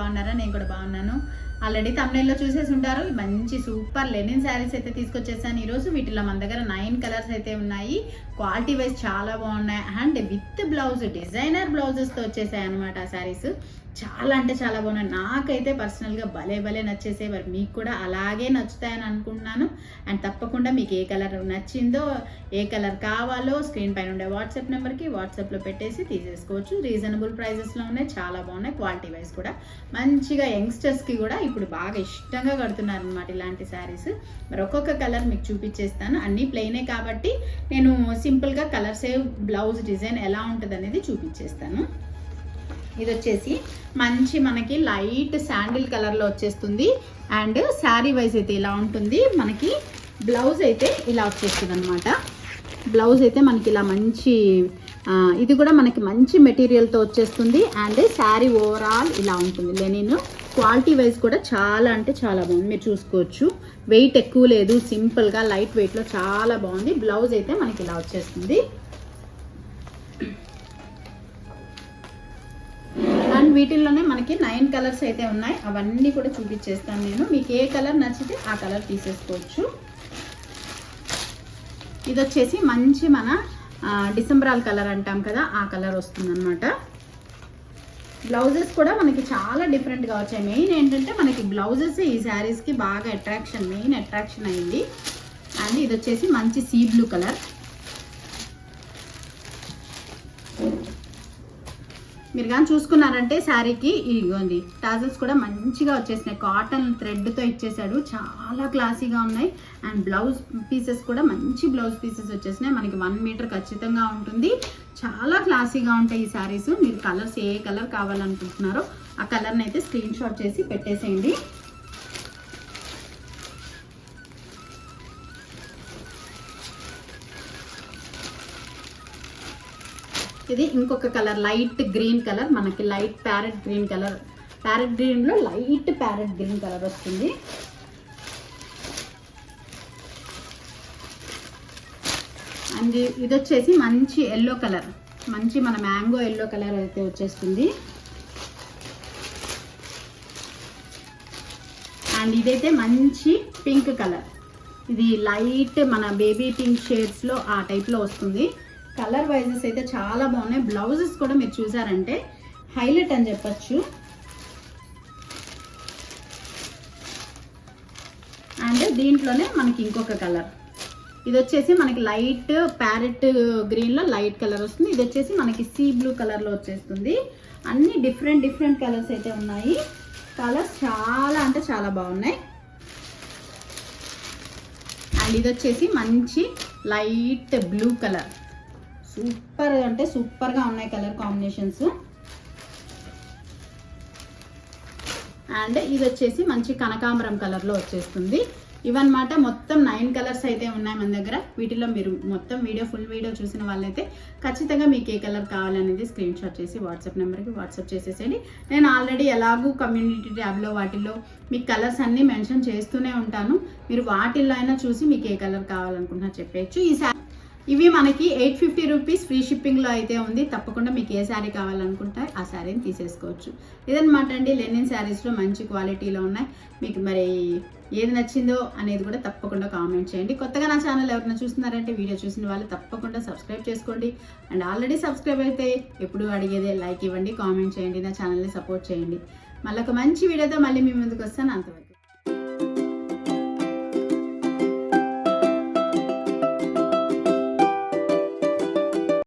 బాగున్నారా? నేను కూడా బాగున్నాను. ఆల్రెడీ తమ్నైల్లో చూసేసి ఉంటారు. మంచి సూపర్ లెనిన్ శారీస్ అయితే తీసుకొచ్చేసాను ఈరోజు. వీటిలో మన దగ్గర 9 కలర్స్ అయితే ఉన్నాయి. క్వాలిటీ వైజ్ చాలా బాగున్నాయి. అండ్ విత్ బ్లౌజ్ డిజైనర్ బ్లౌజెస్తో వచ్చేసాయి అనమాట ఆ శారీస్. చాలా అంటే చాలా బాగున్నాయి. నాకైతే పర్సనల్గా భలే నచ్చేసాయి. మరి మీకు కూడా అలాగే నచ్చుతాయని అనుకుంటున్నాను. అండ్ తప్పకుండా మీకు ఏ కలర్ నచ్చిందో, ఏ కలర్ కావాలో స్క్రీన్ పైన ఉండే వాట్సాప్ నెంబర్కి వాట్సాప్లో పెట్టేసి తీసేసుకోవచ్చు. రీజనబుల్ ప్రైజెస్లో ఉన్నాయి, చాలా బాగున్నాయి. క్వాలిటీ వైజ్ కూడా మంచిగా యంగ్స్టర్స్కి కూడా ఇప్పుడు బాగా ఇష్టంగా కడుతున్నారు అనమాట ఇలాంటి శారీస్. మరి ఒక్కొక్క కలర్ మీకు చూపించేస్తాను. అన్నీ ప్లెయినే కాబట్టి నేను సింపుల్గా కలర్ సేవ్ బ్లౌజ్ డిజైన్ ఎలా ఉంటుంది అనేది చూపించేస్తాను. ఇది వచ్చేసి మంచి మనకి లైట్ శాండిల్ కలర్లో వచ్చేస్తుంది. అండ్ శారీ వైజ్ అయితే ఇలా ఉంటుంది. మనకి బ్లౌజ్ అయితే ఇలా వచ్చేస్తుంది అనమాట. బ్లౌజ్ అయితే మనకి ఇలా మంచి ఇది కూడా మనకి మంచి మెటీరియల్తో వచ్చేస్తుంది. అండ్ శారీ ఓవరాల్ ఇలా ఉంటుంది. లెనిన్ క్వాలిటీ వైజ్ కూడా చాలా అంటే చాలా బాగుంది. మీరు చూసుకోవచ్చు. వెయిట్ ఎక్కువ లేదు, సింపుల్గా లైట్ వెయిట్లో చాలా బాగుంది. బ్లౌజ్ అయితే మనకి ఇలా వచ్చేస్తుంది. అండ్ వీటిల్లోనే మనకి 9 కలర్స్ అయితే ఉన్నాయి. అవన్నీ కూడా చూపించేస్తాను నేను. మీకు ఏ కలర్ నచ్చితే ఆ కలర్ తీసేసుకోవచ్చు. ఇది వచ్చేసి మంచి మన డిసెంబరాల్ కలర్ అంటాం కదా, ఆ కలర్ వస్తుందన్నమాట. బ్లౌజెస్ కూడా మనకి చాలా డిఫరెంట్గా వచ్చాయి. మెయిన్ ఏంటంటే మనకి బ్లౌజెస్ ఈ శారీస్కి బాగా మెయిన్ అట్రాక్షన్ అయింది. అండ్ ఇది వచ్చేసి మంచి సీ బ్లూ కలర్. మీరు కానీ చూసుకున్నారంటే శారీకి ఇదిగోండి టాజల్స్ కూడా మంచిగా వచ్చేసినాయి. కాటన్ థ్రెడ్తో ఇచ్చేసాడు, చాలా క్లాసీగా ఉన్నాయి. అండ్ బ్లౌజ్ పీసెస్ కూడా మంచి బ్లౌజ్ పీసెస్ వచ్చేసినాయి. మనకి 1 మీటర్ ఖచ్చితంగా ఉంటుంది. చాలా క్లాసీగా ఉంటాయి ఈ శారీస్. మీరు కలర్స్ ఏ కలర్ కావాలనుకుంటున్నారో ఆ కలర్ని అయితే స్క్రీన్ షాట్ చేసి పెట్టేసేయండి. ఇది ఇంకొక కలర్ లైట్ గ్రీన్ కలర్. మనకి light parrot green colour. Parrot గ్రీన్లో లైట్ ప్యారెట్ గ్రీన్ కలర్ వస్తుంది. అండ్ ఇది వచ్చేసి మంచి ఎల్లో కలర్. మంచి మన మ్యాంగో ఎల్లో కలర్ అయితే వచ్చేస్తుంది. అండ్ ఇదైతే మంచి పింక్ కలర్. ఇది లైట్ మన బేబీ పింక్ షేడ్స్లో ఆ టైప్లో వస్తుంది. కలర్ వైజెస్ అయితే చాలా బాగున్నాయి. బ్లౌజెస్ కూడా మీరు చూసారంటే హైలైట్ అని చెప్పచ్చు. అండ్ దీంట్లోనే మనకి ఇంకొక కలర్. ఇది వచ్చేసి మనకి లైట్ ప్యారెట్ గ్రీన్లో లైట్ కలర్ వస్తుంది. ఇది వచ్చేసి మనకి సీ బ్లూ కలర్లో వచ్చేస్తుంది. అన్ని డిఫరెంట్ కలర్స్ అయితే ఉన్నాయి. కలర్స్ చాలా అంటే చాలా బాగున్నాయి. అండ్ ఇది వచ్చేసి మంచి లైట్ బ్లూ కలర్. సూపర్ అంటే సూపర్గా ఉన్నాయి కలర్ కాంబినేషన్స్. అండ్ ఇది వచ్చేసి మంచి కనకాంబరం కలర్లో వచ్చేస్తుంది. ఇవన్నమాట మొత్తం 9 కలర్స్ అయితే ఉన్నాయి మన దగ్గర. వీటిలో మీరు మొత్తం ఫుల్ వీడియో చూసిన వాళ్ళైతే ఖచ్చితంగా మీకు ఏ కలర్ కావాలనేది స్క్రీన్ షాట్ చేసి వాట్సాప్ నెంబర్కి వాట్సాప్ చేసేసేయండి. నేను ఆల్రెడీ ఎలాగూ కమ్యూనిటీ ట్యాబ్లో వాటిల్లో మీకు కలర్స్ అన్నీ మెన్షన్ చేస్తూనే ఉంటాను. మీరు వాటిల్లో అయినా చూసి మీకు ఏ కలర్ కావాలనుకుంటున్నా చెప్పేయచ్చు. ఇవి మనకి 850 రూపీస్ ఫ్రీ షిప్పింగ్లో అయితే ఉంది. తప్పకుండా మీకు ఏ శారీ కావాలనుకుంటే ఆ శారీని తీసేసుకోవచ్చు. ఇదన్నమాట అండి లెనిన్ శారీస్లో మంచి క్వాలిటీలో ఉన్నాయి. మీకు మరి ఏది నచ్చిందో అనేది కూడా తప్పకుండా కామెంట్ చేయండి. కొత్తగా నా ఛానల్ ఎవరైనా చూస్తున్నారంటే వీడియో చూసిన వాళ్ళు తప్పకుండా సబ్స్క్రైబ్ చేసుకోండి. అండ్ ఆల్రెడీ సబ్స్క్రైబ్ అయితే ఎప్పుడు అడిగేదే లైక్ ఇవ్వండి, కామెంట్ చేయండి, నా ఛానల్ని సపోర్ట్ చేయండి. మళ్ళీ ఒక మంచి వీడియోతో మళ్ళీ మీ ముందుకు వస్తాను. అంతవరకు